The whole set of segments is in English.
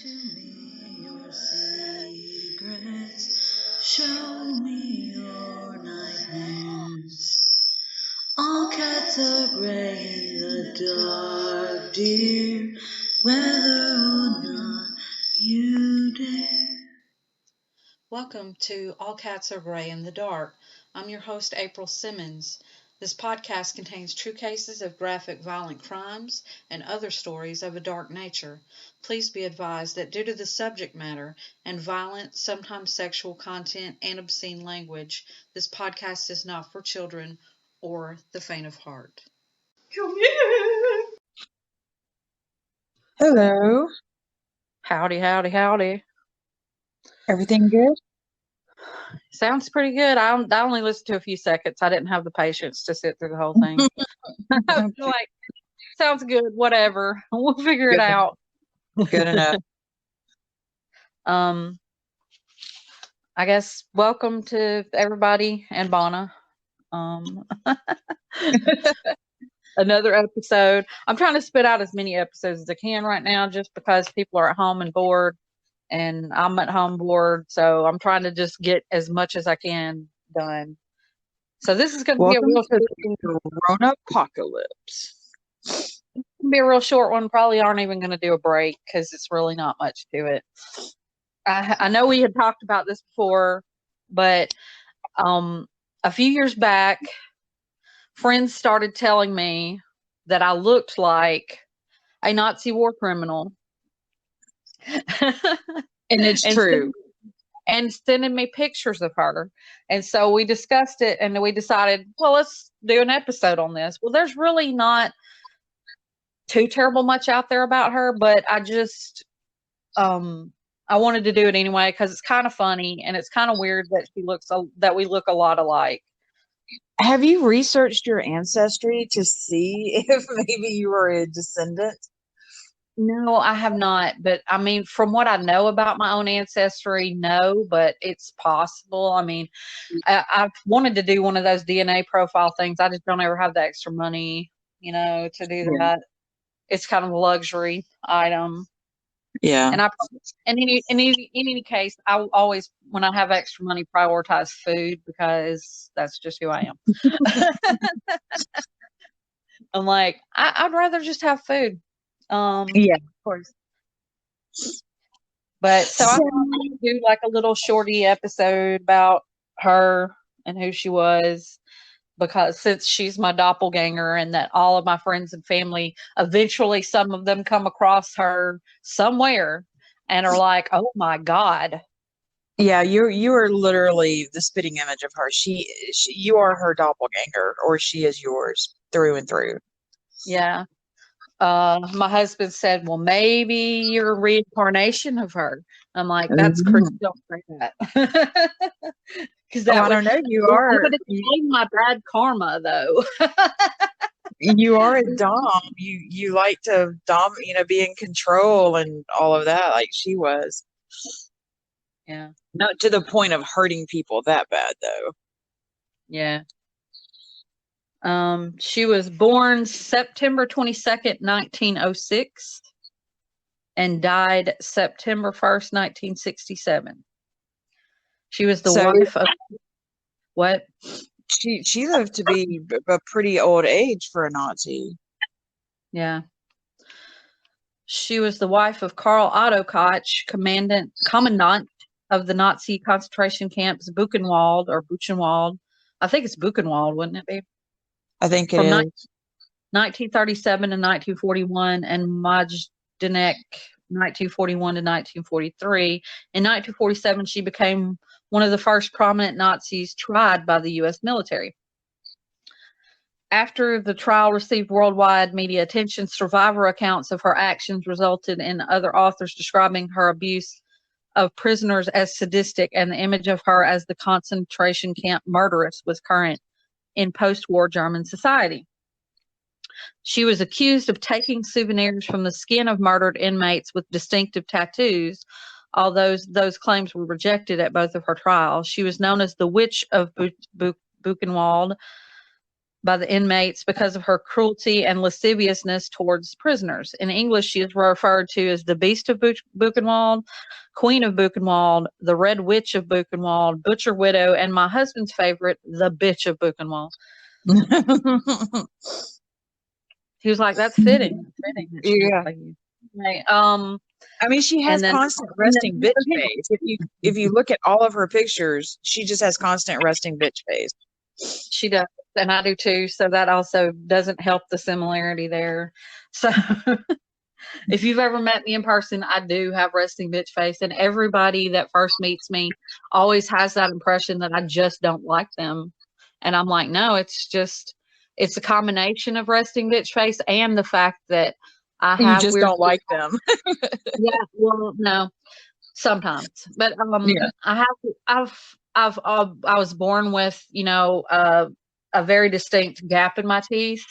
me your secrets, show me your nightmares. All cats are gray in the dark, dear, whether or not you dare. Welcome to All Cats Are Gray in the Dark. I'm your host, April Simmons. This podcast contains true cases of graphic violent crimes and other stories of a dark nature. Please be advised that due to the subject matter and violent, sometimes sexual content and obscene language, this podcast is not for children or the faint of heart. Hello. Howdy, howdy, howdy. Everything good? Sounds pretty good. I only listened to a few seconds. I didn't have the patience to sit through the whole thing. I was like, sounds good, whatever. We'll figure it out. Good enough. I guess welcome to everybody and Bonna. Another episode. I'm trying to spit out as many episodes as I can right now just because people are at home and bored. And I'm at home bored, so I'm trying to just get as much as I can done. So this is going to be a real Coronapocalypse. It's going to be a real short one. Probably aren't even going to do a break because it's really not much to it. I know we had talked about this before, but a few years back, friends started telling me that I looked like a Nazi war criminal. And it's true. And sending me pictures of her. And so we discussed it and we decided, well, let's do an episode on this. Well, there's really not too terrible much out there about her, but I just, I wanted to do it anyway because it's kind of funny and it's kind of weird that we look a lot alike. Have you researched your ancestry to see if maybe you are a descendant? No, I have not. But I mean, from what I know about my own ancestry, no, but it's possible. I mean, I've wanted to do one of those DNA profile things. I just don't ever have the extra money, to do that. It's kind of a luxury item. Yeah. And in any case, I always, when I have extra money, prioritize food because that's just who I am. I'm like, I'd rather just have food. Yeah, of course. But so I thought I'd do like a little shorty episode about her and who she was, because since she's my doppelganger and that all of my friends and family, eventually some of them come across her somewhere and are like, oh my God. Yeah, you are literally the spitting image of her. You are her doppelganger, or she is yours through and through. Yeah. My husband said, well, maybe you're a reincarnation of her. I'm like, that's crazy. Don't say that. Because I don't know. You are. But it's my bad karma, though. You are a dom. You like to be in control and all of that, like she was. Yeah. Not to the point of hurting people that bad, though. Yeah. She was born September 22nd, 1906, and died September 1st, 1967. She was the wife of what? She lived to be a pretty old age for a Nazi. Yeah. She was the wife of Karl Otto Koch, commandant of the Nazi concentration camps Buchenwald. I think it's Buchenwald, wouldn't it be? I think it From is. 1937 to 1941, and Majdanek, 1941 to 1943. In 1947, she became one of the first prominent Nazis tried by the U.S. military. After the trial received worldwide media attention, survivor accounts of her actions resulted in other authors describing her abuse of prisoners as sadistic, and the image of her as the concentration camp murderess was current in post-war German society. She was accused of taking souvenirs from the skin of murdered inmates with distinctive tattoos, although those claims were rejected at both of her trials. She was known as the Witch of Buchenwald. by the inmates because of her cruelty and lasciviousness towards prisoners. In English, she is referred to as the Beast of Buchenwald, Queen of Buchenwald, the Red Witch of Buchenwald, Butcher Widow, and my husband's favorite, the Bitch of Buchenwald. He was like, "That's fitting." Yeah. Right. I mean, she has constant resting bitch face. If you look at all of her pictures, she just has constant resting bitch face. She does, and I do too. So that also doesn't help the similarity there. So if you've ever met me in person, I do have resting bitch face, and everybody that first meets me always has that impression that I just don't like them. And I'm like, no, it's a combination of resting bitch face and the fact that I You have just weird. don't like them. Yeah, well, no, sometimes, but Yeah. I was born with, a very distinct gap in my teeth.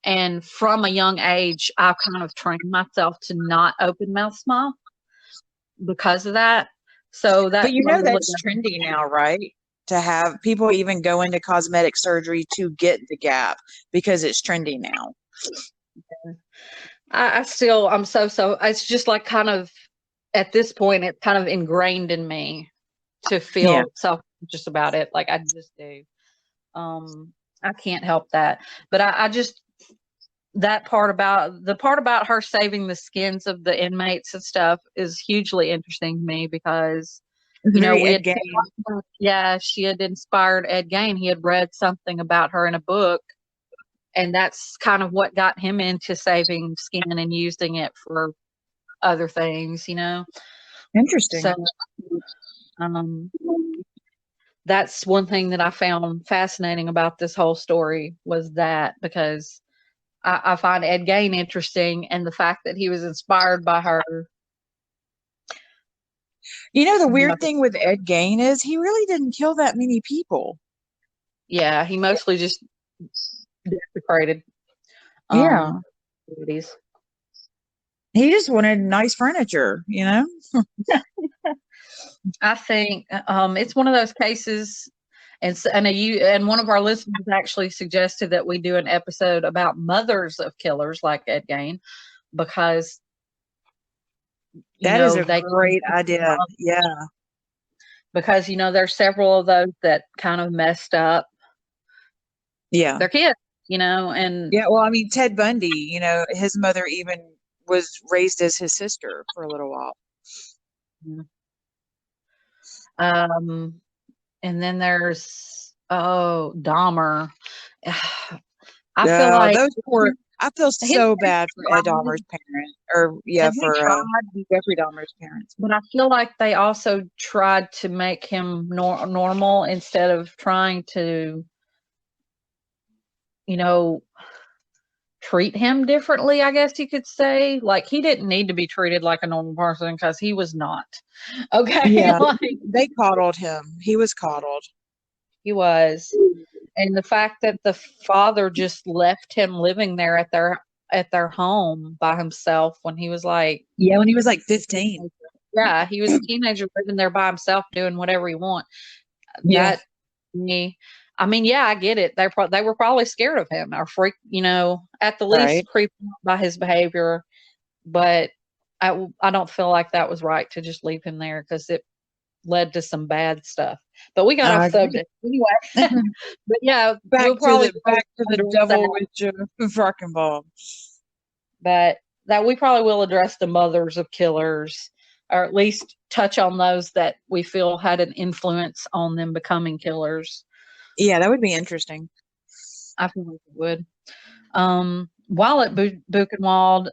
And from a young age, I've kind of trained myself to not open mouth smile because of that. So that, But you know that's trendy now, right? To have people even go into cosmetic surgery to get the gap because it's trendy now. I'm so it's just like kind of at this point, it's kind of ingrained in me to feel self-conscious about it. Like I just do. I can't help that. But I just the part about her saving the skins of the inmates and stuff is hugely interesting to me because she had inspired Ed Gein. He had read something about her in a book, and that's kind of what got him into saving skin and using it for other things, Interesting. So that's one thing that I found fascinating about this whole story was that because I find Ed Gein interesting and the fact that he was inspired by her. The weird thing with Ed Gein is he really didn't kill that many people. Yeah, he mostly just desecrated. Yeah. Bodies. He just wanted nice furniture, I think it's one of those cases, and one of our listeners actually suggested that we do an episode about mothers of killers like Ed Gein because that is a great idea. Yeah, because there's several of those that kind of messed up. Yeah, their kids, and Well, I mean, Ted Bundy, his mother even was raised as his sister for a little while. And then there's Dahmer. I feel like I feel so bad for Ed Dahmer's parents, or for Jeffrey Dahmer's parents. But I feel like they also tried to make him normal instead of trying to, treat him differently, I guess you could say. Like he didn't need to be treated like a normal person because he was not. Okay. Yeah, they coddled him. He was coddled. He was. And the fact that the father just left him living there at their home by himself when he was like 15. Yeah, he was a teenager living there by himself doing whatever he want. Yeah. I mean, yeah, I get it. They were probably scared of him or freaked, at the least creeped out by his behavior. But I don't feel like that was right to just leave him there because it led to some bad stuff. But we got off subject anyway. But yeah, back to the devil with rocking ball. But that we probably will address the mothers of killers, or at least touch on those that we feel had an influence on them becoming killers. Yeah, that would be interesting. I feel like it would. While at Buchenwald,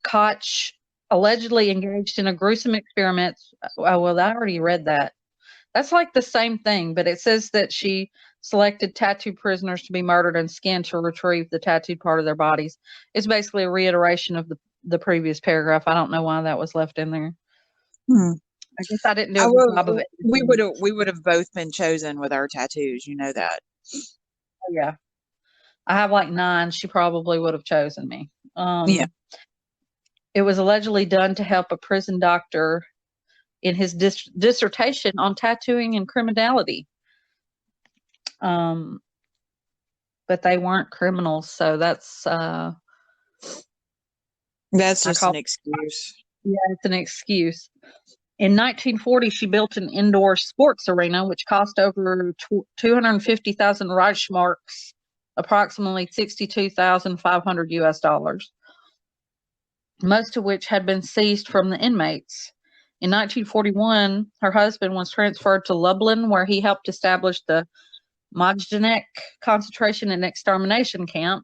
Koch allegedly engaged in a gruesome experiment. Oh, well, I already read that. That's like the same thing, but it says that she selected tattooed prisoners to be murdered and skinned to retrieve the tattooed part of their bodies. It's basically a reiteration of the previous paragraph. I don't know why that was left in there. I guess I didn't do a good job of it. We would have both been chosen with our tattoos. You know that. Oh, yeah. I have like 9. She probably would have chosen me. Yeah. It was allegedly done to help a prison doctor in his dissertation on tattooing and criminality. But but they weren't criminals. So that's just an excuse. Yeah, it's an excuse. In 1940, she built an indoor sports arena, which cost over 250,000 Reichsmarks, approximately 62,500 US dollars, most of which had been seized from the inmates. In 1941, her husband was transferred to Lublin, where he helped establish the Majdanek concentration and extermination camp.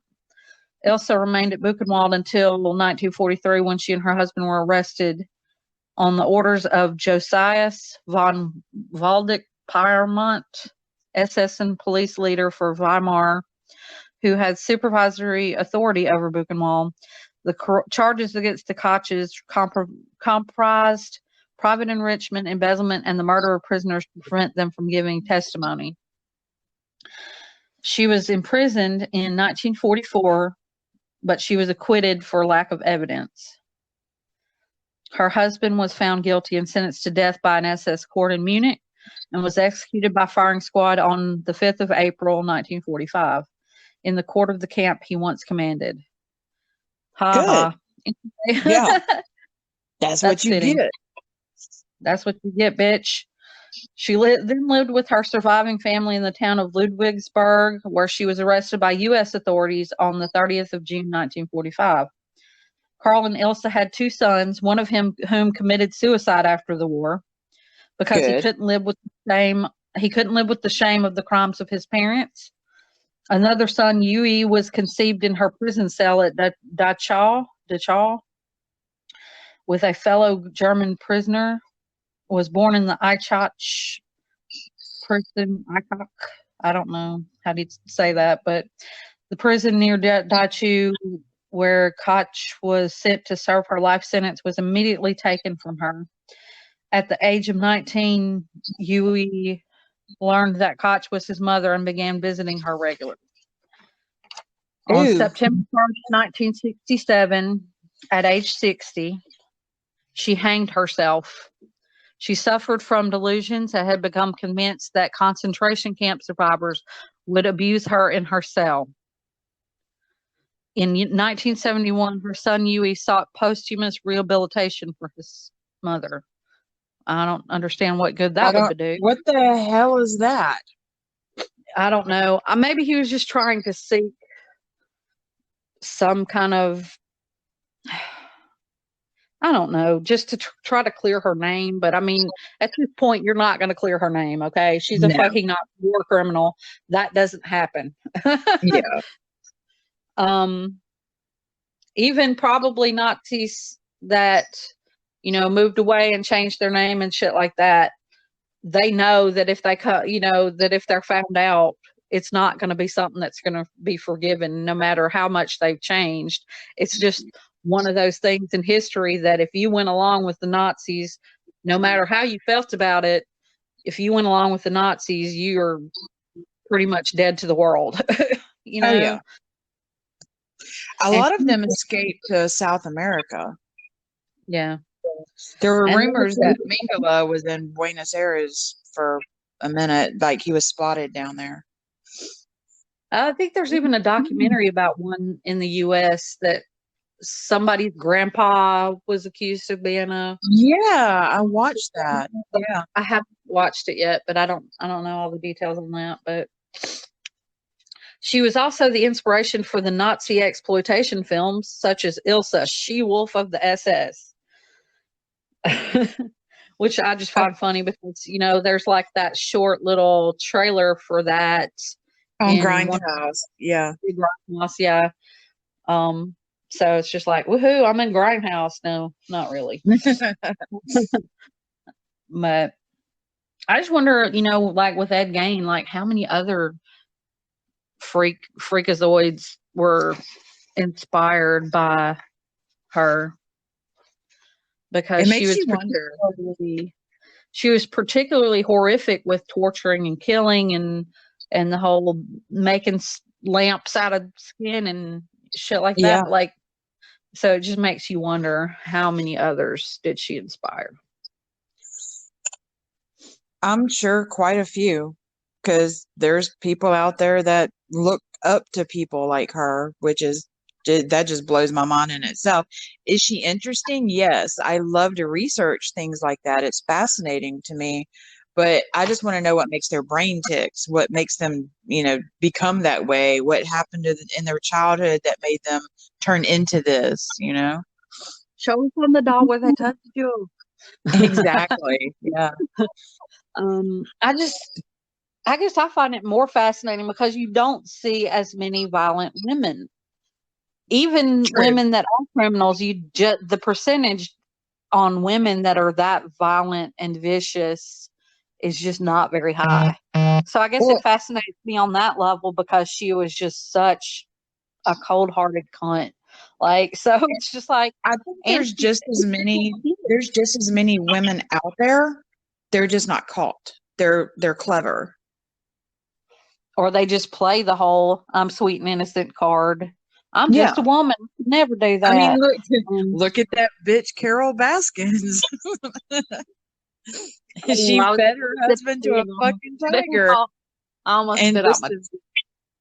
Ilse remained at Buchenwald until 1943, when she and her husband were arrested on the orders of Josias von Waldeck-Pyrmont, SS and police leader for Weimar, who had supervisory authority over Buchenwald. The charges against the Koches comprised private enrichment, embezzlement, and the murder of prisoners to prevent them from giving testimony. She was imprisoned in 1944, but she was acquitted for lack of evidence. Her husband was found guilty and sentenced to death by an SS court in Munich and was executed by firing squad on the 5th of April, 1945, in the court of the camp he once commanded. Ha Good. ha. Yeah. That's what you fitting. get. That's what you get, bitch. She then lived with her surviving family in the town of Ludwigsburg, where she was arrested by U.S. authorities on the 30th of June, 1945. Carl and Ilse had 2 sons, one of whom committed suicide after the war because he couldn't live with the shame. He couldn't live with the shame of the crimes of his parents. Another son, Yui, was conceived in her prison cell at Dachau with a fellow German prisoner. Was born in the Eichach prison. I don't know how to say that, but the prison near Dachau, where Koch was sent to serve her life sentence, was immediately taken from her. At the age of 19, Yui learned that Koch was his mother and began visiting her regularly. On September 1st, 1967, at age 60, she hanged herself. She suffered from delusions and had become convinced that concentration camp survivors would abuse her in her cell. In 1971, her son Yui sought posthumous rehabilitation for his mother. I don't understand what good that would do. What the hell is that? I don't know. Maybe he was just trying to seek some kind of, I don't know, just to try to clear her name. But I mean, at this point, you're not going to clear her name, okay? She's a fucking Nazi war criminal. That doesn't happen. Yeah. Even probably Nazis that, moved away and changed their name and shit like that, they know that if they that if they're found out, it's not going to be something that's going to be forgiven, no matter how much they've changed. It's just one of those things in history that if you went along with the Nazis, no matter how you felt about it, if you went along with the Nazis, you're pretty much dead to the world. Oh, yeah. A lot of them escaped to South America. Yeah. There were rumors that Mengele was in Buenos Aires for a minute, like he was spotted down there. I think there's even a documentary about one in the U.S. that somebody's grandpa was accused of being a. Yeah, I watched that. Yeah, I haven't watched it yet, but I don't know all the details on that. But she was also the inspiration for the Nazi exploitation films such as Ilse, She-Wolf of the SS, which I just find funny because there's like that short little trailer for that. On Grindhouse, yeah. Grindhouse, yeah. So it's just like, woohoo, I'm in Grindhouse. No, not really. But I just wonder, like with Ed Gein, like how many other freakazoids were inspired by her, because she was particularly horrific with torturing and killing and the whole making lamps out of skin and shit like that. Yeah. Like, so it just makes you wonder how many others did she inspire? I'm sure quite a few, because there's people out there that look up to people like her, which is that just blows my mind in itself. Is she interesting? Yes. I love to research things like that. It's fascinating to me. But I just want to know what makes their brain ticks, what makes them, become that way, what happened in their childhood that made them turn into this, Show us on the doll where they touched you. Exactly. Yeah. I guess I find it more fascinating because you don't see as many violent women. Even True. women that are criminals, the percentage on women that are that violent and vicious is just not very high. So I guess it fascinates me on that level because she was just such a cold-hearted cunt. Like, so it's just like, I think there's just as many women out there. They're just not caught. They're clever. Or they just play the whole "I'm sweet and innocent" card. I'm just a woman. Never do that. I mean, look at that bitch, Carol Baskins. She fed her husband to a fucking tiger. I almost spit out my.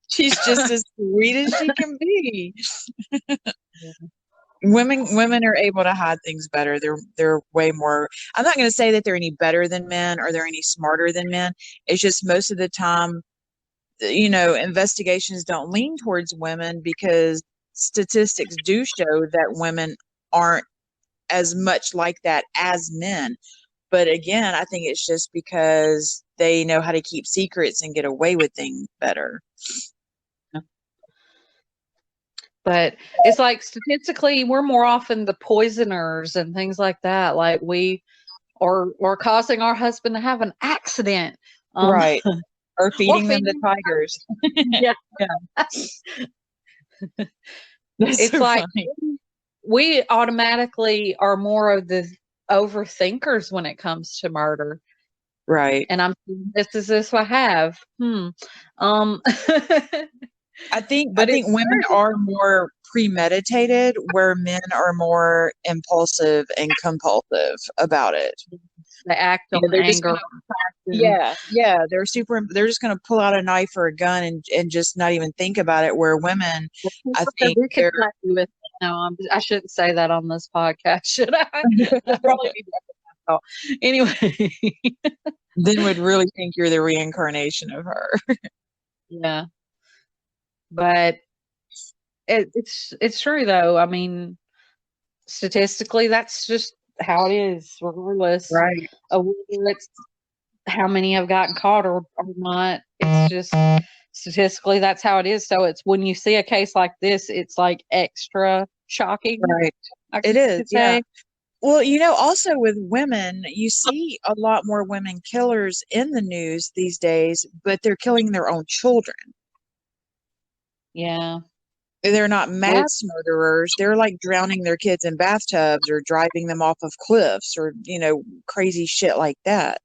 She's just as sweet as she can be. Women are able to hide things better. They're way more. I'm not going to say that they're any better than men or they're any smarter than men. It's just most of the time, investigations don't lean towards women because statistics do show that women aren't as much like that as men. But again, I think it's just because they know how to keep secrets and get away with things better. But it's like statistically, we're more often the poisoners and things like that. Like we're causing our husband to have an accident. Right. Or feeding them to tigers. Yeah. It's so like funny. We automatically are more of the overthinkers when it comes to murder. Right. And this is this I have. I think women are more premeditated, where men are more impulsive and compulsive about it. They act on anger. They're just going to pull out a knife or a gun and just not even think about it. Where women, I think I shouldn't say that on this podcast, should I? I probably need to. Anyway, then would really think you're the reincarnation of her. Yeah. But it's true though. I mean, statistically, that's just how it is, regardless of whether it's how many have gotten caught or not. It's just statistically that's how it is. So it's when you see a case like this, it's like extra shocking. Right. It is. Yeah. Well, also with women, you see a lot more women killers in the news these days, but they're killing their own children. Yeah. They're not mass murderers. They're like drowning their kids in bathtubs or driving them off of cliffs or, crazy shit like that.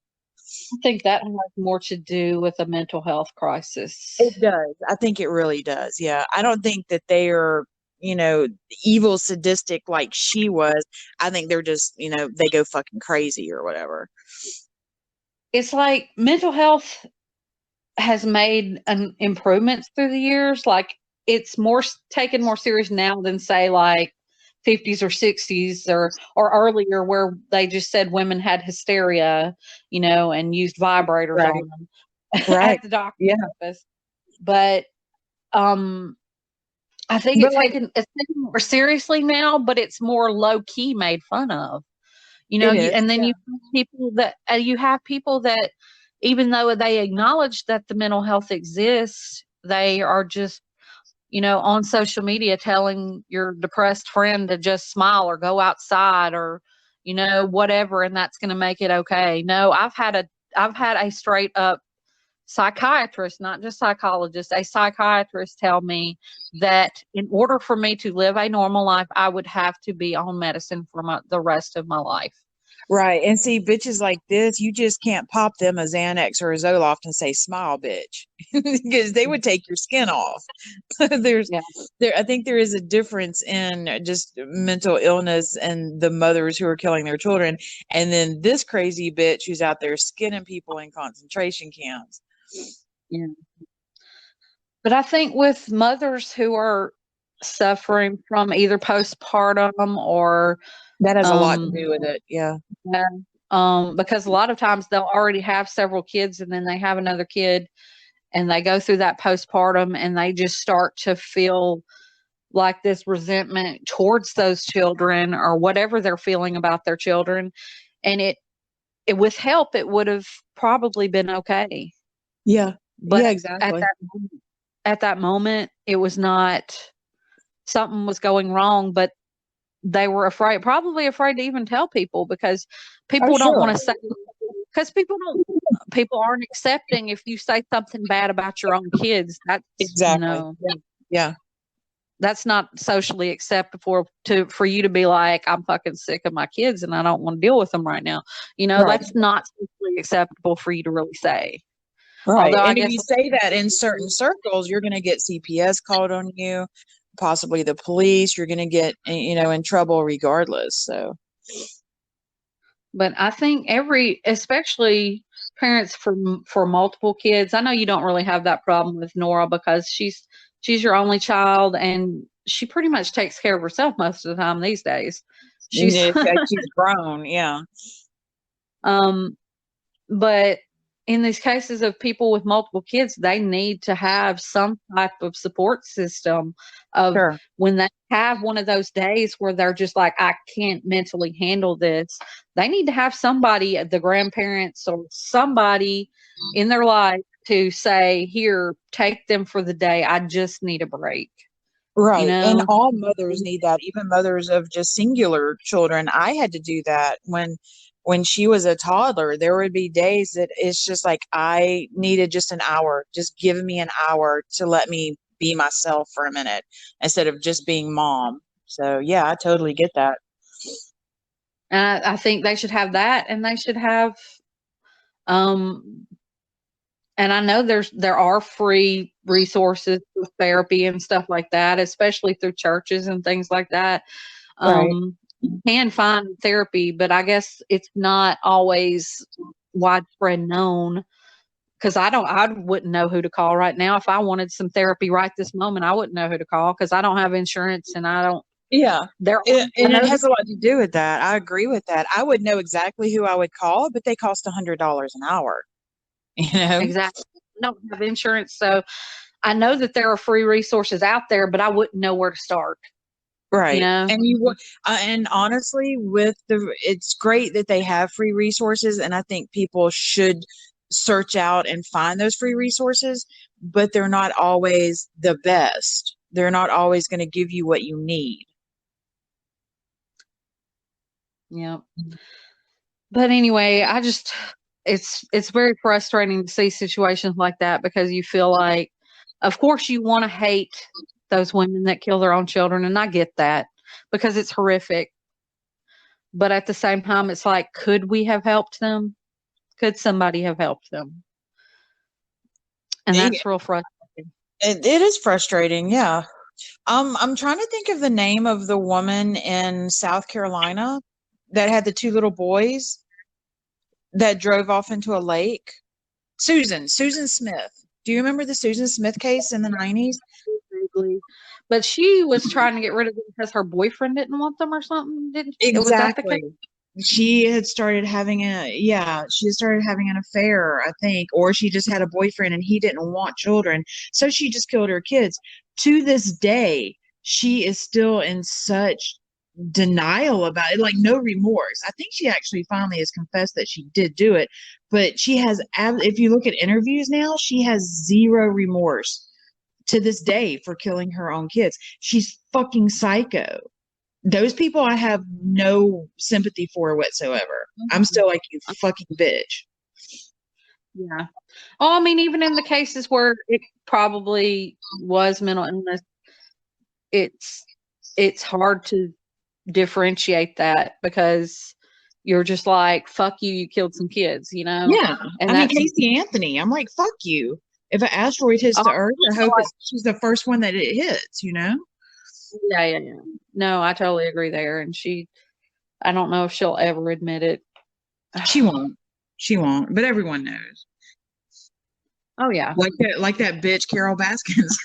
I think that has more to do with a mental health crisis. It does. I think it really does. Yeah. I don't think that they are, evil, sadistic like she was. I think they're just, they go fucking crazy or whatever. It's like mental health has made an improvements through the years. Like it's taken more serious now than say like 50s or 60s or earlier, where they just said women had hysteria, and used vibrators on them at the doctor's office. But I think it's taken more seriously now, but it's more low key made fun of. You have people that even though they acknowledge that the mental health exists, they are just, on social media telling your depressed friend to just smile or go outside or, whatever, and that's going to make it okay. No, I've had a straight up psychiatrist, not just psychologist, a psychiatrist tell me that in order for me to live a normal life, I would have to be on medicine for the rest of my life. Right. And see, bitches like this, you just can't pop them a Xanax or a Zoloft and say, smile, bitch, because they would take your skin off. I think there is a difference in just mental illness and the mothers who are killing their children. And then this crazy bitch who's out there skinning people in concentration camps. Yeah. But I think with mothers who are suffering from either postpartum or That has a lot to um do with it. Yeah. yeah, because a lot of times they'll already have several kids and then they have another kid and they go through that postpartum and they just start to feel like this resentment towards those children or whatever they're feeling about their children. And it with help, it would have probably been okay. Yeah. But Yeah, at exactly. that moment, it was not, something was going wrong, but they were afraid, probably afraid to even tell people because Oh, people don't want sure. to say, because people aren't accepting if you say something bad about your own kids. That's, Exactly. Yeah. Yeah. that's not socially acceptable for you to be like, I'm fucking sick of my kids and I don't want to deal with them right now. Right. That's not socially acceptable for you to really say. Right. Although I And if guess, you say that in certain circles, you're going to get CPS called on you, possibly the police. You're going to get, in trouble regardless. So, but I think especially parents for multiple kids. I know you don't really have that problem with Nora because she's your only child and she pretty much takes care of herself most of the time these days. and She's she's grown. Yeah. um but in these cases of people with multiple kids, they need to have some type of support system of Sure. when they have one of those days where they're just like, I can't mentally handle this. They need to have somebody, the grandparents or somebody in their life to say, here, take them for the day. I just need a break, you Right. And know? all mothers need that, even mothers of just singular children. I had to do that when she was a toddler. There would be days that it's just like I needed just an hour. Just give me an hour to let me be myself for a minute instead of just being mom. So yeah, I totally get that. And I think they should have that and they should have, um, and I know there are free resources for therapy and stuff like that, especially through churches and things like that. Right. You can find therapy, but I guess it's not always widespread known because I wouldn't know who to call right now. If I wanted some therapy right this moment, I wouldn't know who to call because I don't have insurance and I don't, Yeah. I And it know has a lot to do with that. I agree with that. I would know exactly who I would call, but they cost $100 an hour, you know? exactly. I don't have insurance. So I know that there are free resources out there, but I wouldn't know where to start, you Right. know? And honestly, it's great that they have free resources, and I think people should search out and find those free resources, but they're not always the best. They're not always going to give you what you need. Yeah. But anyway, it's very frustrating to see situations like that because you feel like, of course, you want to hate those women that kill their own children, and I get that because it's horrific. But at the same time, it's like, could we have helped them? Could somebody have helped them? And It, that's real frustrating. it is frustrating, yeah. I'm trying to think of the name of the woman in South Carolina that had the two little boys that drove off into a lake. Susan Smith. Do you remember the Susan Smith case in the 90s? Vaguely. But she was trying to get rid of them because her boyfriend didn't want them or something. Didn't it? Was that the case? Exactly. She had started having an affair, I think, or she just had a boyfriend and he didn't want children. So she just killed her kids. To this day, she is still in such denial about it, like no remorse. I think she actually finally has confessed that she did do it, but if you look at interviews now, she has zero remorse to this day for killing her own kids. She's fucking psycho. Those people I have no sympathy for whatsoever. I'm still like, you fucking bitch. Yeah. Oh, I mean, even in the cases where it probably was mental illness, it's it's hard to differentiate that because you're just like, fuck you, you killed some kids, you know? Yeah. And I mean, that's, Casey Anthony, I'm like, fuck you. If an asteroid hits oh, the Earth, I hope like, she's the first one that it hits, you know? yeah, yeah, yeah. No, I totally agree there. And I don't know if she'll ever admit it. She won't. She won't. But everyone knows. Oh yeah. Like that bitch Carol Baskins.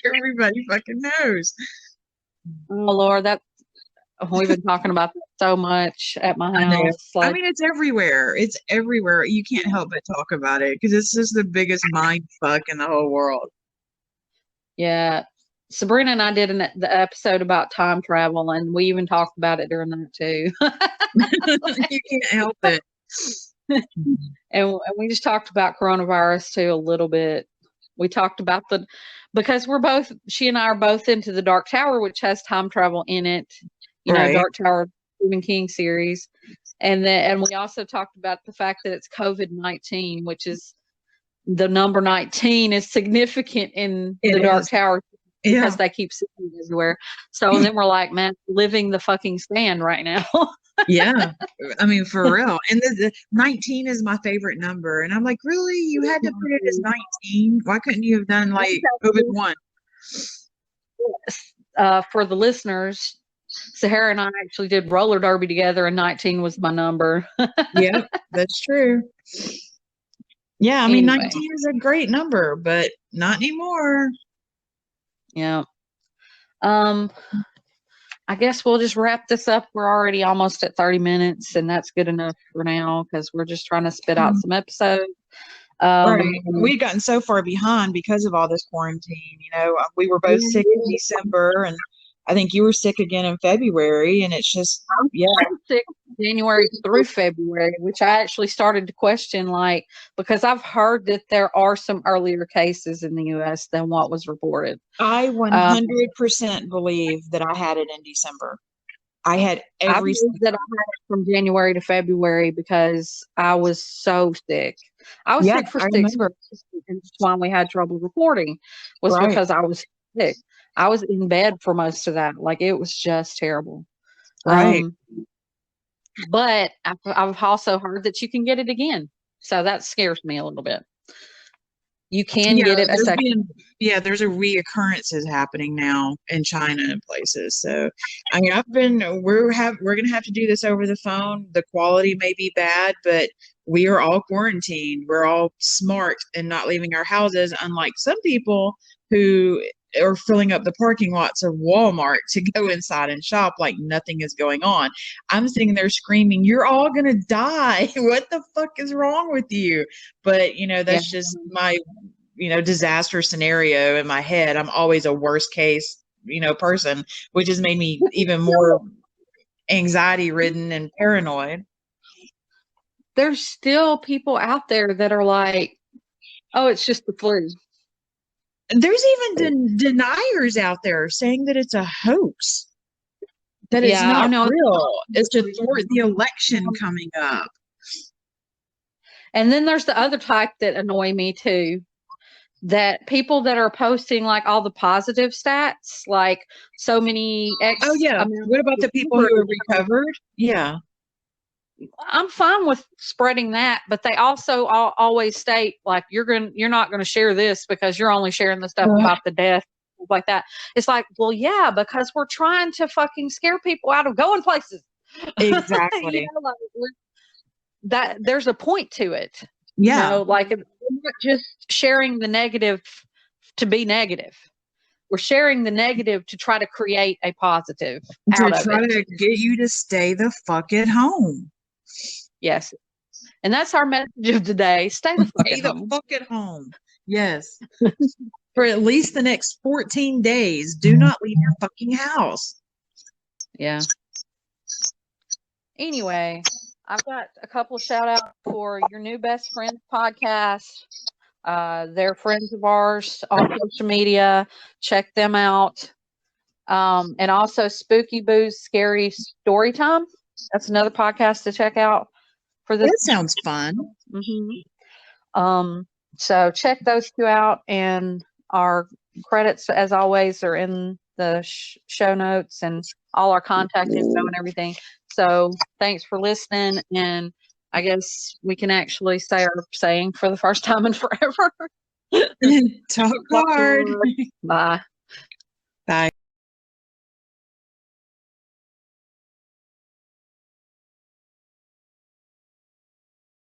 Everybody fucking knows. Oh Lord, we've been talking about that so much at my I know. house. I Like, mean, it's everywhere. It's everywhere. You can't help but talk about it because it's just the biggest mind fuck in the whole world. yeah. Sabrina and I did the episode about time travel, and we even talked about it during that too. You can't help it. And we just talked about coronavirus too a little bit. We talked about because she and I are both into the Dark Tower, which has time travel in it. Right. Dark Tower, Stephen King series. And we also talked about the fact that it's COVID-19, which is the number 19 is significant in the Dark Tower because they keep seeing it everywhere. So then we're like, man, living the fucking stand right now. Yeah, I mean, for real. And the 19 is my favorite number. And I'm like, really? You had to put it as 19? Why couldn't you have done like COVID-1? For the listeners, Sahara and I actually did roller derby together, and 19 was my number. Yeah, that's true. Yeah, I mean, 19 is a great number, but not anymore. Yeah. I guess we'll just wrap this up. We're already almost at 30 minutes, and that's good enough for now because we're just trying to spit out some episodes. Right. We'd gotten so far behind because of all this quarantine. We were both sick in December, and I think you were sick again in February, and it's just, I was sick January through February, which I actually started to question, because I've heard that there are some earlier cases in the U.S. than what was reported. I 100% believe that I had it in December. I had I believe that I had it from January to February because I was so sick. I was sick for 6 months, and that's why we had trouble reporting was because I was sick. I was in bed for most of that. It was just terrible. Right. But I've also heard that you can get it again. So that scares me a little bit. You can get it a second. There's a reoccurrences happening now in China and places. So, I mean, we're going to have to do this over the phone. The quality may be bad, but we are all quarantined. We're all smart and not leaving our houses, unlike some people who are filling up the parking lots of Walmart to go inside and shop like nothing is going on. I'm sitting there screaming, "You're all going to die. What the fuck is wrong with you?" But, that's just my, disaster scenario in my head. I'm always a worst case, person, which has made me even more anxiety ridden and paranoid. There's still people out there that are like, oh, it's just the flu. There's even deniers out there saying that it's a hoax, that it's not real. It's to thwart the election coming up. And then there's the other type that annoy me too, that people that are posting all the positive stats, so many what about the people who have recovered? Yeah. I'm fine with spreading that, but they also always state you're not going to share this because you're only sharing the stuff about the death, like that. It's well, yeah, because we're trying to fucking scare people out of going places. Exactly. That there's a point to it. Yeah. We're not just sharing the negative to be negative. We're sharing the negative to try to create a positive to try to get you to stay the fuck at home. Yes. And that's our message of today. Stay the fuck at home. Yes. For at least the next 14 days, do not leave your fucking house. Yeah. Anyway, I've got a couple of shout outs for Your New Best Friends podcast. They're friends of ours on social media. Check them out. And also Spooky Boo's Scary Story Time. That's another podcast to check out for this. That sounds fun. Mm-hmm. So check those two out, and our credits, as always, are in the show notes and all our contact info and everything. So thanks for listening, and I guess we can actually say our saying for the first time in forever. Talk hard. Bye.